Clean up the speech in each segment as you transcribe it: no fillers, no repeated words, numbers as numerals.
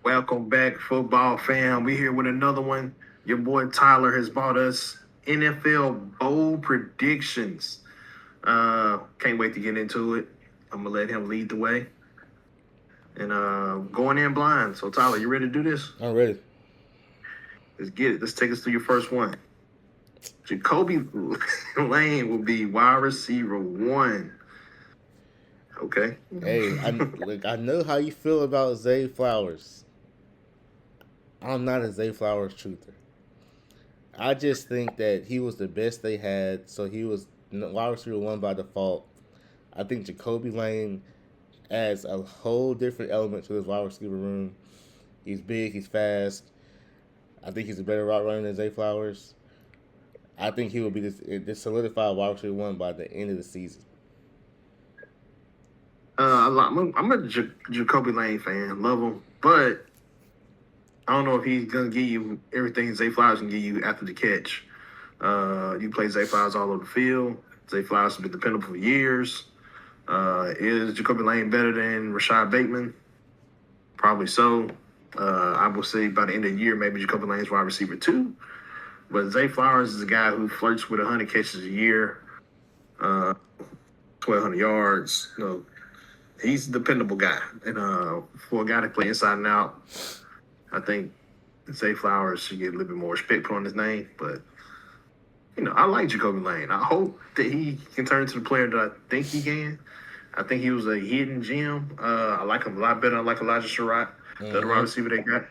Welcome back, football fam. We here with another one. Your boy Tyler has bought us NFL bold predictions. Can't wait to get into it. I'm gonna let him lead the way and going in blind. So Tyler, you ready to do this? I'm ready. Let's get it. Let's take us through your first one. Jacoby Lane will be wide receiver one. Okay. Hey, I know how you feel about Zay Flowers. I'm not a Zay Flowers truther. I just think that he was the best they had, so he was wide receiver one by default. I think Jacoby Lane adds a whole different element to his wide receiver room. He's big, he's fast. I think he's a better route runner than Zay Flowers. I think he will be this solidified wide receiver one by the end of the season. I'm a Jacoby Lane fan. Love him, but I don't know if he's gonna give you everything Zay Flowers can give you after the catch. You play Zay Flowers all over the field. Zay Flowers has been dependable for years. Is Jacoby Lane better than Rashad Bateman? Probably so. I will say by the end of the year, maybe Jacoby Lane's wide receiver two. But Zay Flowers is a guy who flirts with 100 catches a year, uh, 1,200 yards. He's a dependable guy. And for a guy to play inside and out, I think Zay Flowers should get a little bit more respect put on his name. But I like Jacoby Lane. I hope that he can turn into the player that I think he can. I think he was a hidden gem. I like him a lot better. I like Elijah Surratt, the other wide Mm-hmm. receiver they got.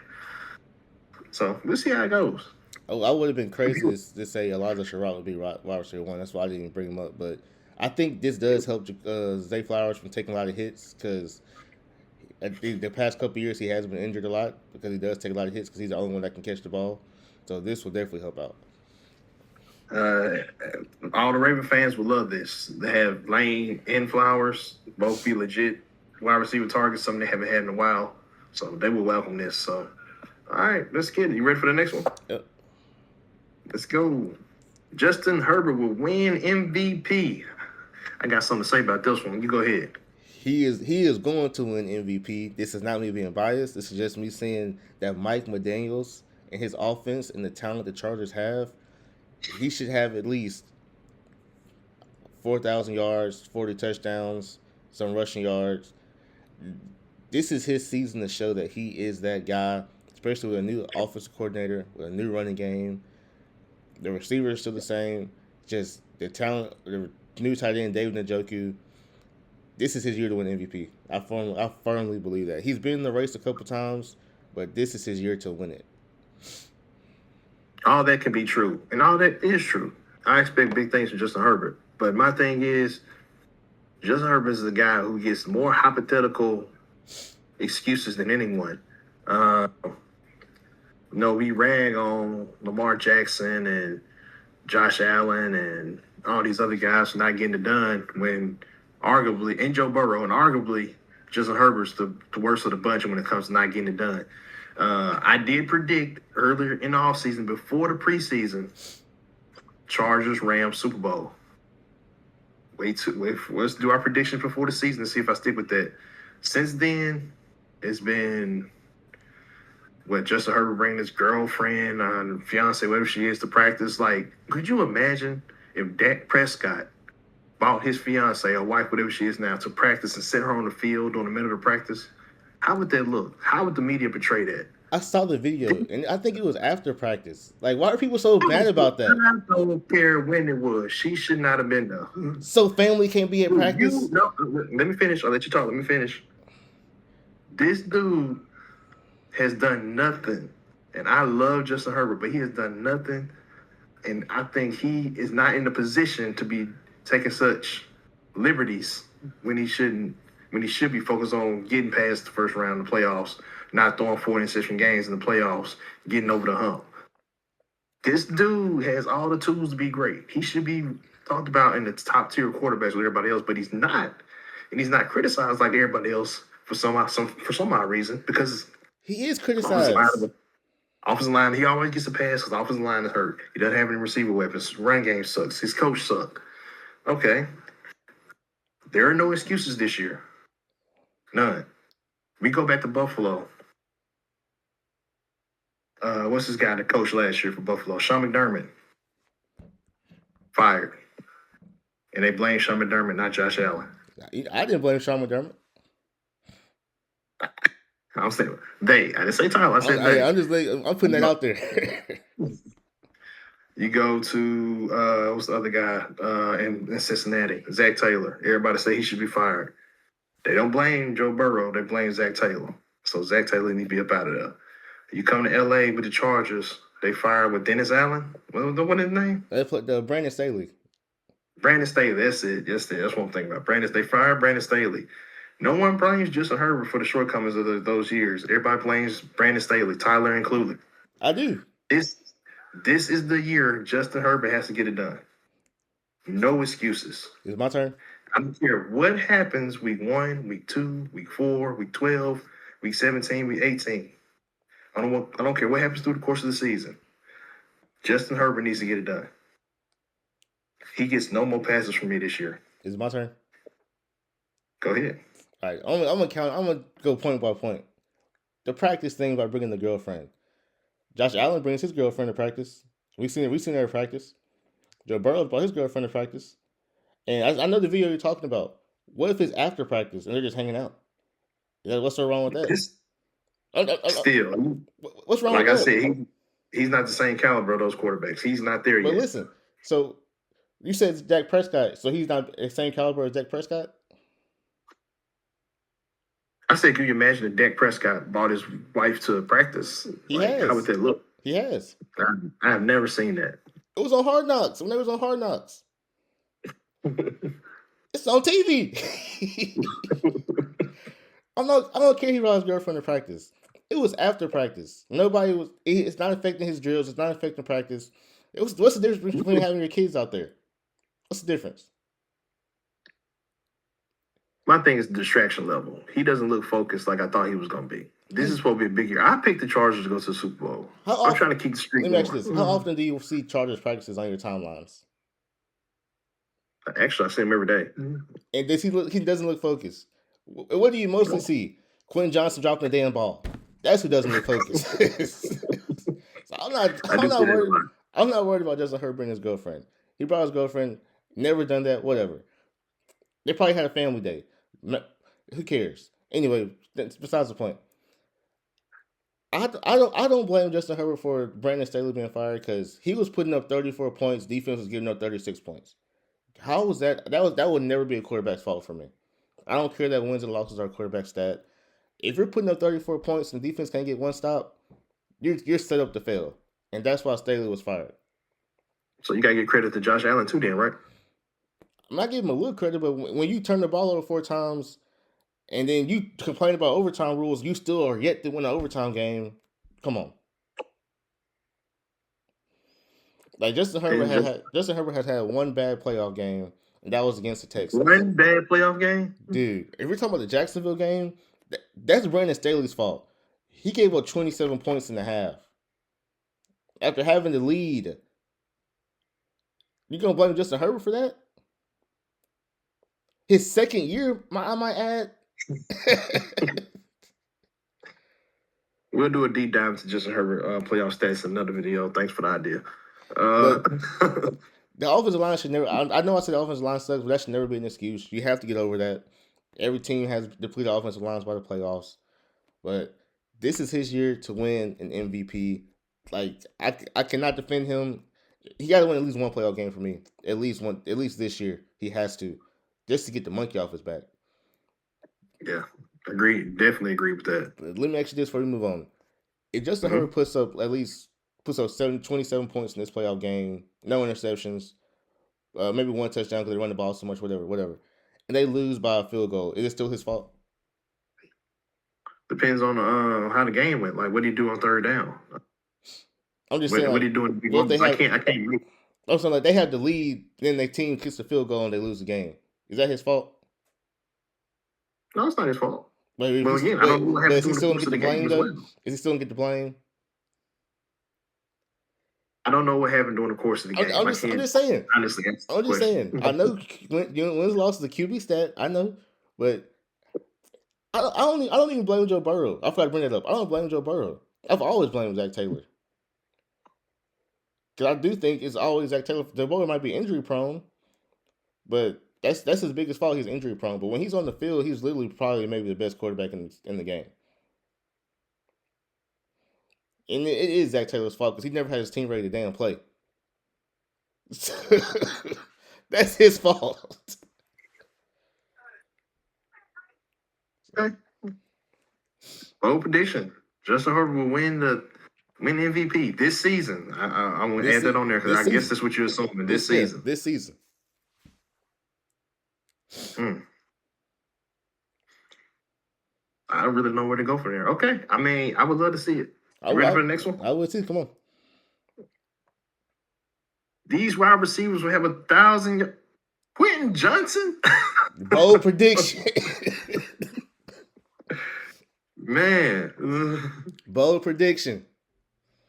So we'll see how it goes. Oh, I would have been crazy to say Elijah Sherrod would be wide receiver one. That's why I didn't even bring him up. But I think this does help Zay Flowers from taking a lot of hits because the past couple years he has been injured a lot because he does take a lot of hits because he's the only one that can catch the ball. So this will definitely help out. Uh, all the Raven fans will love this. They have Lane and Flowers both be legit wide receiver targets, something they haven't had in a while. So they will welcome this. So, all right, let's get it. You ready for the next one? Yep. Let's go. Justin Herbert will win MVP. I got something to say about this one. You go ahead. He is going to win MVP. This is not me being biased. This is just me saying that Mike McDaniels and his offense and the talent the Chargers have, he should have at least 4,000 yards, 40 touchdowns, some rushing yards. This is his season to show that he is that guy, especially with a new offensive coordinator, with a new running game. The receivers are still the same, just the talent, the new tight end David Njoku. This is his year to win MVP. I firmly believe that. He's been in the race a couple times, but this is his year to win it. All that can be true, and all that is true. I expect big things from Justin Herbert. But my thing is, Justin Herbert is the guy who gets more hypothetical excuses than anyone. We rag on Lamar Jackson and Josh Allen and all these other guys for not getting it done when arguably, and Joe Burrow, and arguably Justin Herbert's the worst of the bunch when it comes to not getting it done. I did predict earlier in the offseason, before the preseason, Chargers, Rams, Super Bowl. Let's do our predictions before the season and see if I stick with that. Since then, it's been Justin Herbert bringing his girlfriend, fiance, whatever she is, to practice. Like, could you imagine if Dak Prescott bought his fiance or wife, whatever she is now, to practice and set her on the field during the middle of practice? How would that look? How would the media portray that? I saw the video, and I think it was after practice. Like, why are people so mad about that? I don't care when it was. She should not have been there. So family can't be at practice? No, let me finish. I'll let you talk. Let me finish. This dude has done nothing. And I love Justin Herbert, but he has done nothing. And I think he is not in the position to be taking such liberties when he shouldn't, when he should be focused on getting past the first round of the playoffs, not throwing 4 interception games in the playoffs, getting over the hump. This dude has all the tools to be great. He should be talked about in the top tier quarterbacks with everybody else, but he's not. And he's not criticized like everybody else for some odd reason, because He is offensive line, criticized. offensive line, he always gets a pass because the offensive line is hurt. He doesn't have any receiver weapons. Run game sucks. His coach sucked. Okay. There are no excuses this year. None. We go back to Buffalo. What's this guy that coached last year for Buffalo? Sean McDermott fired, and they blame Sean McDermott, not Josh Allen. I didn't blame Sean McDermott. I'm saying they. I didn't say Tyler. I said they. I'm putting that out there. You go to what's the other guy in Cincinnati? Zach Taylor. Everybody say he should be fired. They don't blame Joe Burrow. They blame Zach Taylor. So Zach Taylor needs to be up out of there. You come to L.A. with the Chargers. They fired with Dennis Allen. What is his name? They put the Brandon Staley. Brandon Staley. That's it. That's what I'm thinking about. They fired Brandon Staley. No one blames Justin Herbert for the shortcomings of those years. Everybody blames Brandon Staley, Tyler included. I do. This is the year Justin Herbert has to get it done. No excuses. It's my turn. I don't care what happens week 1, week 2, week 4, week 12, week 17, week 18. I don't care what happens through the course of the season. Justin Herbert needs to get it done. He gets no more passes from me this year. It's my turn. Go ahead. All right, I'm gonna go point by point. The practice thing by bringing the girlfriend. Josh Allen brings his girlfriend to practice. We've seen her at practice. Joe Burrow brought his girlfriend to practice. And I know the video you're talking about. What if it's after practice and they're just hanging out? What's so wrong with that? Still, what's wrong? Like I said, he's not the same caliber of those quarterbacks. He's not there yet. But listen, so you said it's Dak Prescott, so he's not the same caliber as Dak Prescott? I said, can you imagine if Dak Prescott brought his wife to practice? He has. How would that look? He has. I have never seen that. It was on Hard Knocks. When they was on Hard Knocks. It's on TV. I don't care he brought his girlfriend to practice. It was after practice. It's not affecting his drills. It's not affecting practice. What's the difference between having your kids out there? What's the difference? My thing is the distraction level. He doesn't look focused like I thought he was going to be. This is supposed to be a big year. I picked the Chargers to go to the Super Bowl. I'm trying to keep the streak. Let me ask you this. How often do you see Chargers practices on your timelines? Actually, I see him every day. And does he doesn't look focused. What do you mostly see? Quentin Johnson dropping the damn ball. That's who doesn't look focused. So I'm not worried about Justin Herbert and his girlfriend. He brought his girlfriend, never done that, whatever. They probably had a family day. Who cares? Anyway, besides the point. I don't blame Justin Herbert for Brandon Staley being fired because he was putting up 34 points. Defense was giving up 36 points. How was that? That would never be a quarterback's fault for me. I don't care that wins and losses are a quarterback stat. If you're putting up 34 points and defense can't get one stop, you're set up to fail, and that's why Staley was fired. So you gotta give credit to Josh Allen too, then, right? I'm not giving him a little credit, but when you turn the ball over 4 times, and then you complain about overtime rules, you still are yet to win an overtime game. Come on. Like Justin Herbert has had one bad playoff game, and that was against the Texans. One bad playoff game? Dude, if we're talking about the Jacksonville game, that's Brandon Staley's fault. He gave up 27 points in the half. After having the lead. You gonna blame Justin Herbert for that? His second year, I might add. We'll do a deep dive into Justin Herbert playoff stats in another video. Thanks for the idea. The offensive line should never. I know I said the offensive line sucks, but that should never be an excuse. You have to get over that. Every team has depleted offensive lines by the playoffs, but this is his year to win an MVP. Like I cannot defend him. He got to win at least one playoff game for me. At least one. At least this year, he has to, just to get the monkey off his back. Yeah, agree. Definitely agree with that. Let me ask you this before we move on. If Justin Herbert puts up 27 points in this playoff game, no interceptions, maybe one touchdown because they run the ball so much, whatever, and they lose by a field goal, is it still his fault? Depends on how the game went. Like, what did he do on third down? I'm just saying. What are you doing? I can't. I'm saying like they have the lead, then their team kicks the field goal and they lose the game. Is that his fault? No, it's not his fault. But again, I don't know what happened. Is he still gonna get the blame though? Is he still gonna get the blame? I don't know what happened during the course of the game. I'm just saying. Honestly, I'm just saying. I know wins loss is a QB stat. I know, but I don't even blame Joe Burrow. I forgot to bring that up. I don't blame Joe Burrow. I've always blamed Zach Taylor. Because I do think it's always Zach Taylor. The boy might be injury prone, but that's his biggest fault. He's injury prone. But when he's on the field, he's literally probably maybe the best quarterback in the game. And it is Zach Taylor's fault because he never had his team ready to damn play. That's his fault. Okay. Bold prediction: Justin Herbert will win MVP this season. I'm gonna add that on there because I guess that's what you're assuming this season. This season. I don't really know where to go from there. Okay, I mean, I would love to see it. Ready for the next one? I would too. Come on. These wide receivers will have 1,000. Quentin Johnson. Bold prediction. Man. Bold prediction.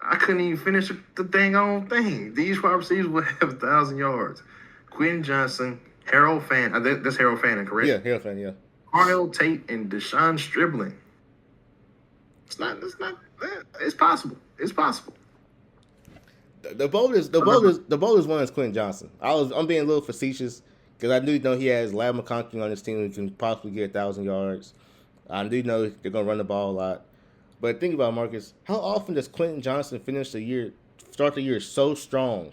I couldn't even finish the dang on thing. These wide receivers will have 1,000 yards. Quentin Johnson, Harold Fannin. That's Harold Fannin, correct? Yeah, Harold Fannin, yeah. Kyle Tate and Deshaun Stribling. It's possible. It's possible. The boldest one is Quentin Johnson. I'm being a little facetious because I do know he has Ladd McConkey on his team who can possibly get 1,000 yards. I do know they're gonna run the ball a lot. But think about it, Marcus. How often does Quentin Johnson start the year so strong?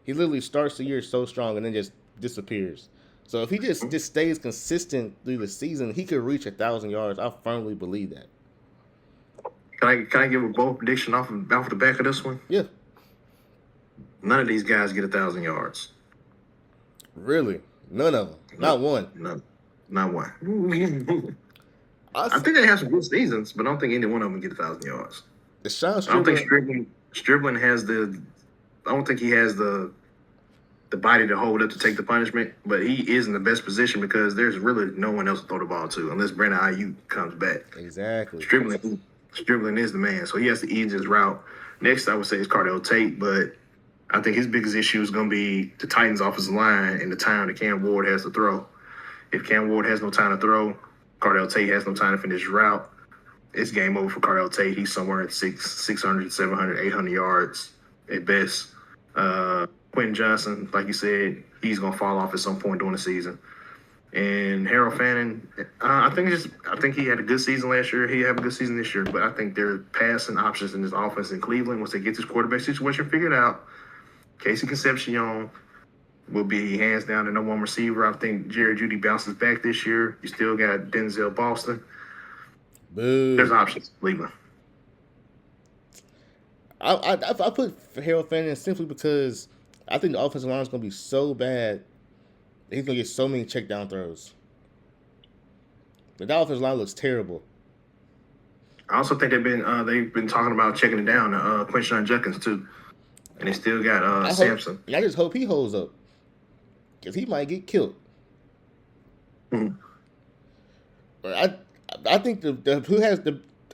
He literally starts the year so strong and then just disappears. So if he just stays consistent through the season, he could reach 1,000 yards. I firmly believe that. Can I give a bold prediction off the back of this one? Yeah. None of these guys get 1,000 yards. Really? None of them. Not one. No, not one. I think they have some good seasons, but I don't think any one of them get 1,000 yards. I don't think Stribling has the. I don't think he has the body to hold up to take the punishment, but he is in the best position because there's really no one else to throw the ball to unless Brandon Ayuk comes back. Exactly. Stribling is the man, so he has the easiest route. Next, I would say is Cardell Tate, but I think his biggest issue is going to be the Titans' offensive line and the time that Cam Ward has to throw. If Cam Ward has no time to throw, Cardell Tate has no time to finish his route. It's game over for Cardell Tate. He's somewhere at 600, 700, 800 yards at best. Quentin Johnson, like you said, he's going to fall off at some point during the season. And Harold Fannin, I think he had a good season last year. He have a good season this year, but I think there are passing options in this offense in Cleveland once they get this quarterback situation figured out. Casey Concepcion will be hands down the number one receiver. I think Jerry Jeudy bounces back this year. You still got Denzel Boston. Boo. There's options, Cleveland. I put Harold Fannin simply because I think the offensive line is going to be so bad that he's going to get so many check down throws. The offensive line looks terrible. I also think they've been talking about checking it down to Quinshon Judkins too, and they still got Sampson. I just hope he holds up because he might get killed. Mm-hmm. But I think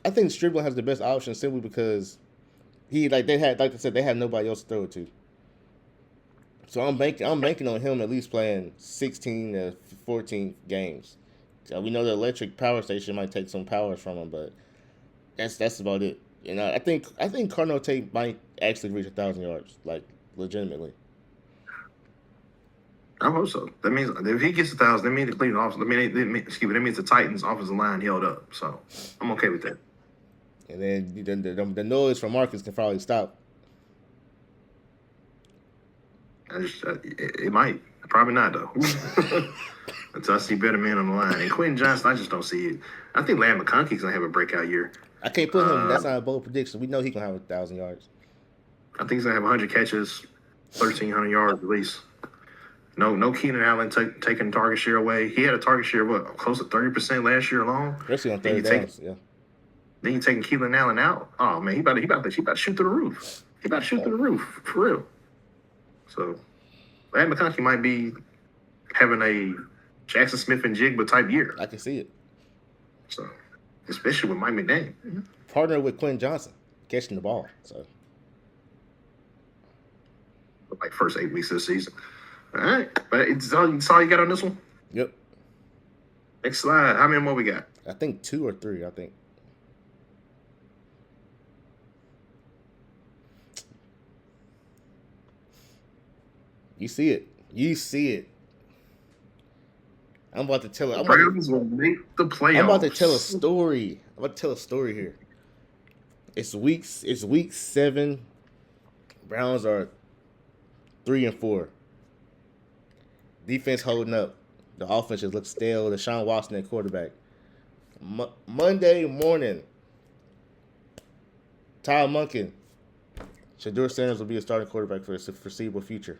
I think Stribling has the best option simply because they had nobody else to throw it to. So I'm banking on him at least playing 16 to 14 games. So we know the electric power station might take some powers from him, but that's about it. And I think Cardell Tate might actually reach 1,000 yards, like legitimately. I hope so. That means if he gets 1,000, that means the Cleveland offense. That means the Titans' offensive line held up. So I'm okay with that. And then the noise from Marcus can probably stop. It might. Probably not, though. Until I see better men on the line. And Quentin Johnson, I just don't see it. I think Ladd McConkey's going to have a breakout year. I can't put him. That's not a bold prediction. We know he's going to have 1,000 yards. I think he's going to have 100 catches, 1,300 yards at least. No Keenan Allen taking target share away. He had a target share of close to 30% last year alone. Especially on third downs, yeah. Then you're taking Keenan Allen out. Oh, man, he about to shoot through the roof. He about to shoot through the roof, for real. So, Ladd McConkey might be having a Jackson Smith and Jigba type year. I can see it. So, especially with Mike McDaniel. Mm-hmm. Partner with Quentin Johnson, catching the ball. So, like first 8 weeks of the season. All right, but it's all you got on this one. Yep. Next slide. How many more we got? I think 2 or 3. I think. You see it. You see it. I'm about to tell it. The Browns will make the playoffs. I'm about to tell a story. I'm about to tell a story here. It's week 7. Browns are 3-4. Defense holding up. The offense just looks stale. Deshaun Watson at quarterback. Monday morning, Ty Monken, Shedeur Sanders will be a starting quarterback for the foreseeable future.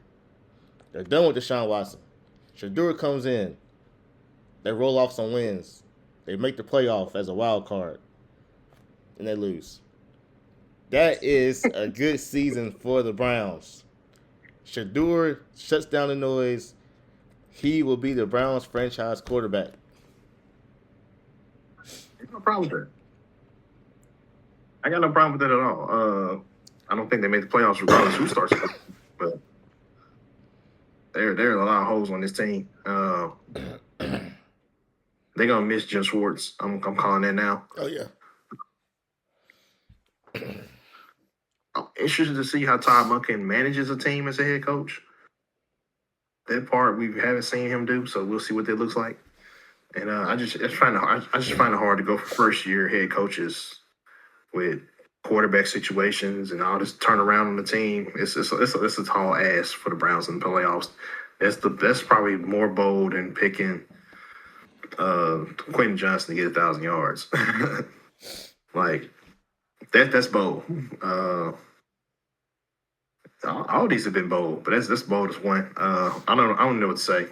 They're done with Deshaun Watson. Shedeur comes in. They roll off some wins. They make the playoff as a wild card. And they lose. That is a good season for the Browns. Shedeur shuts down the noise. He will be the Browns franchise quarterback. No problem with that. I got no problem with that at all. I don't think they make the playoffs regardless who starts, but there are a lot of holes on this team. They're gonna miss Jim Schwartz. I'm calling that now. Oh yeah. I'm interested to see how Todd Monken manages a team as a head coach. That part we haven't seen him do, so we'll see what that looks like. And I just find it hard to go for first year head coaches with quarterback situations and all this turnaround on the team. It's a tall ask for the Browns in the playoffs. That's probably more bold than picking Quentin Johnson to get 1,000 yards. Like that's bold. All these have been bold, but that's bold as one. I don't know what to say.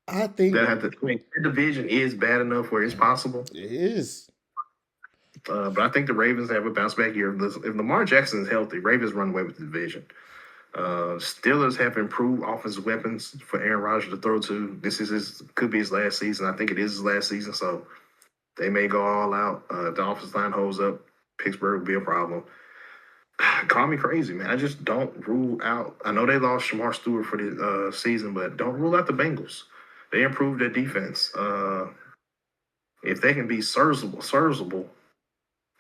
I think the division is bad enough where it's possible. It is. But I think the Ravens have a bounce back year. If Lamar Jackson is healthy, Ravens run away with the division. Steelers have improved offensive weapons for Aaron Rodgers to throw to. This could be his last season. I think it is his last season, so they may go all out. If the offensive line holds up, Pittsburgh will be a problem. Call me crazy, man. I just don't rule out. I know they lost Shamar Stewart for the season, but don't rule out the Bengals. They improved their defense. If they can be serviceable,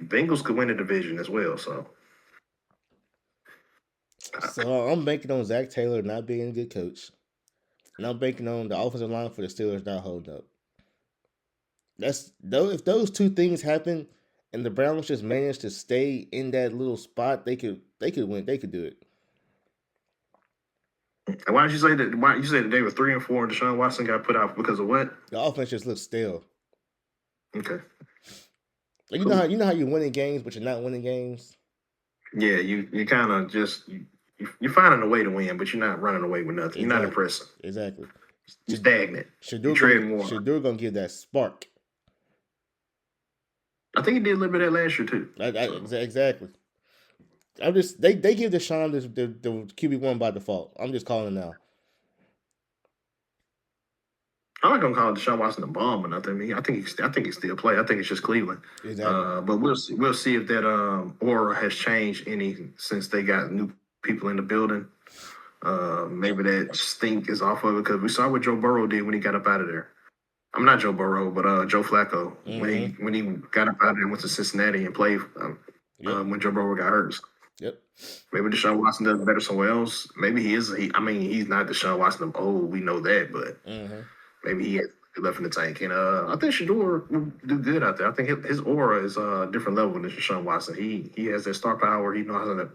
Bengals could win the division as well. So I'm banking on Zach Taylor not being a good coach. And I'm banking on the offensive line for the Steelers not holding up. If those two things happen and the Browns just manage to stay in that little spot, they could win. They could do it. And why did you say that? Why you say that they were 3-4 and Deshaun Watson got put out because of what? The offense just looks stale. Okay. Like, you know how you're winning games, but you're not winning games. Yeah, you kind of just you're finding a way to win, but you're not running away with nothing. Exactly. You're not impressing. Exactly. You're stagnant. Shedeur gonna give that spark. I think he did a little bit of that last year too. Exactly. I'm just they give Deshaun the QB1 by default. I'm just calling it now. I'm not gonna call Deshaun Watson a bum or nothing. I think he still play. I think it's just Cleveland. Exactly. But we'll see if that aura has changed any since they got new people in the building. Maybe that stink is off of it because we saw what Joe Burrow did when he got up out of there. I'm not Joe Burrow, but Joe Flacco when he got up out of there and went to Cincinnati and played when Joe Burrow got hurt. Yep. Maybe Deshaun Watson does better somewhere else. Maybe he is. He's not Deshaun Watson of old. We know that, but maybe he has left in the tank. And I think Shedeur will do good out there. I think his aura is a different level than Deshaun Watson. He has that star power. He knows how to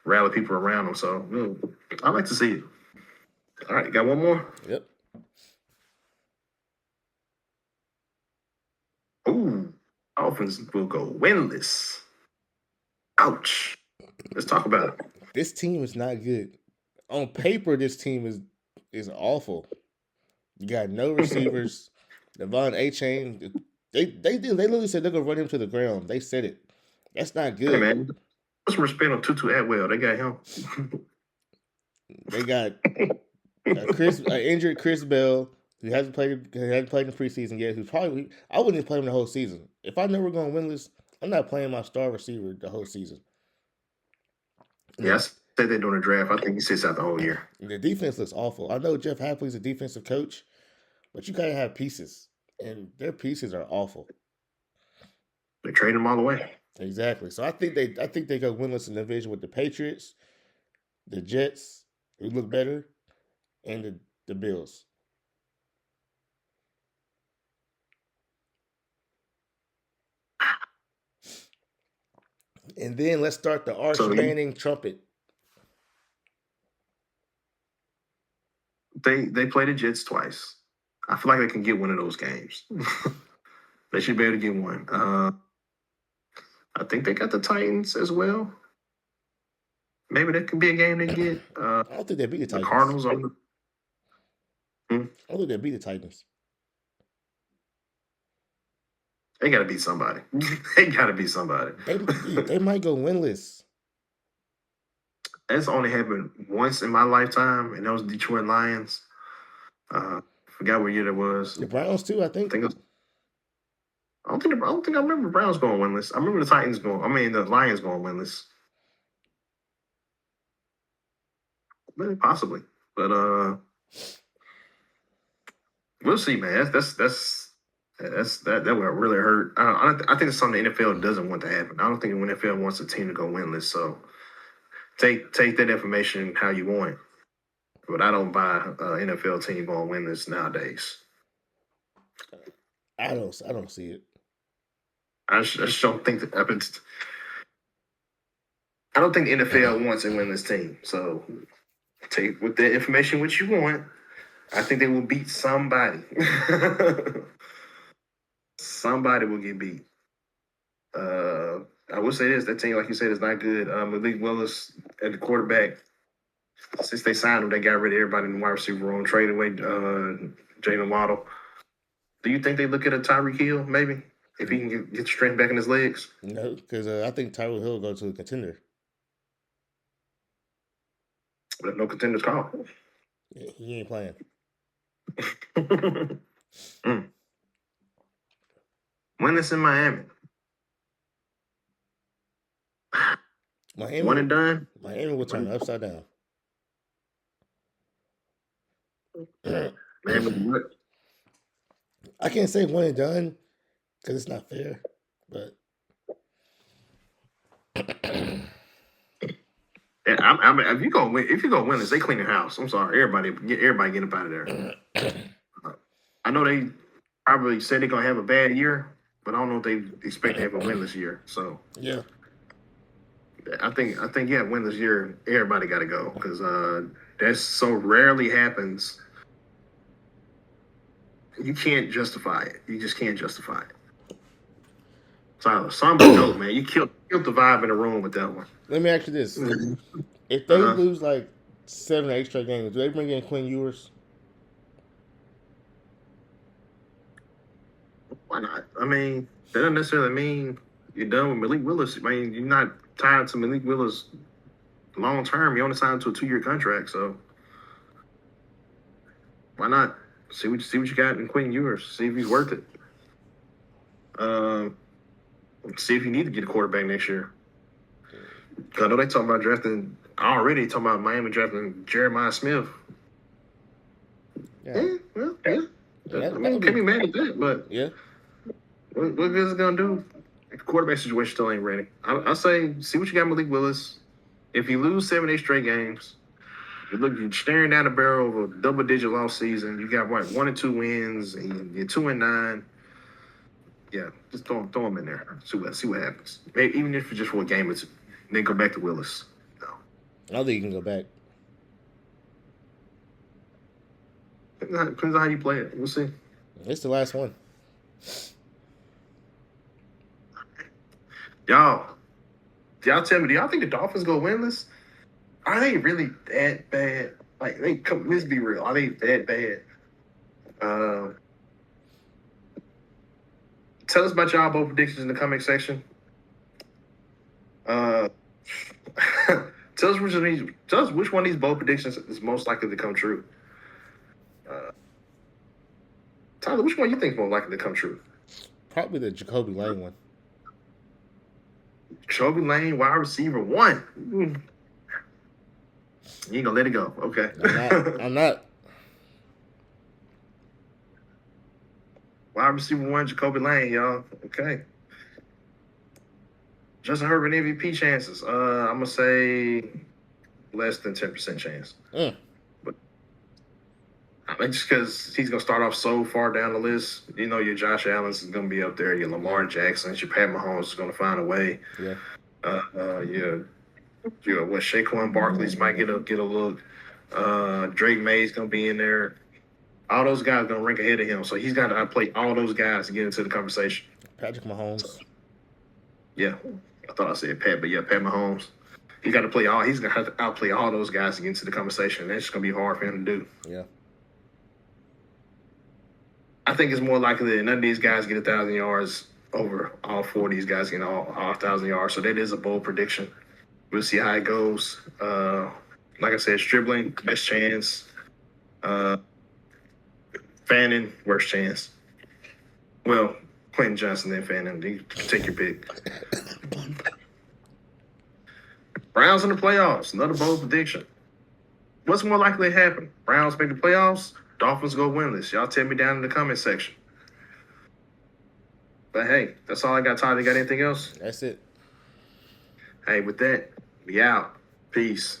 rally people around him. So I like to see it. All right, got one more? Yep. Ooh, Dolphins will go winless. Ouch. Let's talk about it. This team is not good. On paper, this team is awful. You got no receivers. Devon Achane, they literally said they're gonna run him to the ground. They said it. That's not good. Hey man, put some respect on Tutu Atwell. They got him. They got injured Chris Bell, who hasn't played in the preseason yet. I wouldn't even play him the whole season. If I know we're going winless, I'm not playing my star receiver the whole season. Yeah, I said they're doing a draft. I think he sits out the whole year. The defense looks awful. I know Jeff Hapley's a defensive coach, but you gotta have pieces, and their pieces are awful. They're trading them all away. Exactly. So I think they go winless in the division with the Patriots, the Jets, who look better, and the Bills. And then let's start the Arch So Manning trumpet. they play the Jets twice. I feel like they can get one of those games. They should be able to get one. I think they got the Titans as well. Maybe that could be a game they get. I don't think they beat the The Titans. Cardinals on the. I don't think they beat the Titans. They got to beat somebody. They got to beat somebody. They might go winless. That's only happened once in my lifetime, and that was Detroit Lions. Forgot what year that was. The Browns too, I think. I don't think I remember Browns going winless. I remember the Titans going. I mean, the Lions going winless. Maybe possibly, but we'll see, man. That would really hurt. I think it's something the NFL doesn't want to happen. I don't think the NFL wants a team to go winless. So take that information how you want. But I don't buy an NFL team going winless nowadays. I don't see it. I just don't think that happens. I don't think the NFL wants a winless team. So take with the information what you want. I think they will beat somebody. Somebody will get beat. I will say this: that team, like you said, is not good. Malik Willis at the quarterback. Since they signed him, they got rid of everybody in the wide receiver room, traded away Jalen Waddle. Do you think they look at a Tyreek Hill, maybe, if he can get strength back in his legs? No, because I think Tyreek Hill will go to a contender. But no contenders call. Yeah, he ain't playing. When it's in Miami. Miami, one and done. Miami will turn upside down. I can't say one and done because it's not fair, but if you go win this, they clean the house. I'm sorry, everybody get up out of there. I know they probably said they're gonna have a bad year, but I don't know if they expect to have a winless year. So yeah, I think winless year, everybody got to go because that so rarely happens. You can't justify it. You just can't justify it. Tyler, somebody joke, man. You killed the vibe in the room with that one. Let me ask you this: if they lose like 7 or 8 straight games, do they bring in Quinn Ewers? Why not? I mean, that doesn't necessarily mean you're done with Malik Willis. I mean, you're not tied to Malik Willis long term. You only signed to a 2-year contract, so why not? See what you got in Quinn Ewers. See if he's worth it. See if you need to get a quarterback next year. I know they talking about drafting. Already talking about Miami drafting Jeremiah Smith. Yeah. I mean, can't be mad at that, but yeah. What good is it gonna do? The quarterback situation still ain't ready. I say see what you got, Malik Willis. If you lose 7, 8 straight games, you're staring down the barrel of a double-digit loss season. You got 1 and 2 wins, and you're 2 and 9. Yeah, just throw them in there. See what happens. Maybe, even if it's just for a game or two, then go back to Willis. No. I don't think you can go back. Depends on how you play it. We'll see. It's the last one. Y'all tell me, do y'all think the Dolphins go winless? Are they really that bad? Like, let's be real. Are they that bad? Tell us about y'all bold predictions in the comment section. Tell us which one of these bold predictions is most likely to come true. Tyler, which one you think is more likely to come true? Probably the Jacoby Lane one. Jacoby Lane, wide receiver 1. You ain't gonna let it go. Okay. I'm not. Wide receiver 1, Jacoby Lane, y'all. Okay. Justin Herbert MVP chances. I'm gonna say less than 10% chance. Mm. But I mean, just because he's gonna start off so far down the list, you know, your Josh Allen's is gonna be up there. Your Lamar Jackson's, your Pat Mahomes is gonna find a way. Yeah. What Saquon Barkley's might get a look. Drake May's gonna be in there. All those guys gonna rank ahead of him, so he's got to outplay all those guys to get into the conversation. Patrick Mahomes. So, yeah, I thought I said Pat, but yeah, Pat Mahomes. He got to play all. He's gonna have to outplay all those guys to get into the conversation. That's just gonna be hard for him to do. Yeah. I think it's more likely that none of these guys get 1,000 yards over all four of these guys getting all 1,000 yards. So that is a bold prediction. We'll see how it goes. Like I said, Stribling, best chance. Fannin, worst chance. Well, Quentin Johnson, then Fannin. You take your pick. Browns in the playoffs. Another bold prediction. What's more likely to happen? Browns make the playoffs? Dolphins go winless. Y'all tell me down in the comment section. But hey, that's all I got. Todd, you got anything else? That's it. Hey, with that, we out. Peace.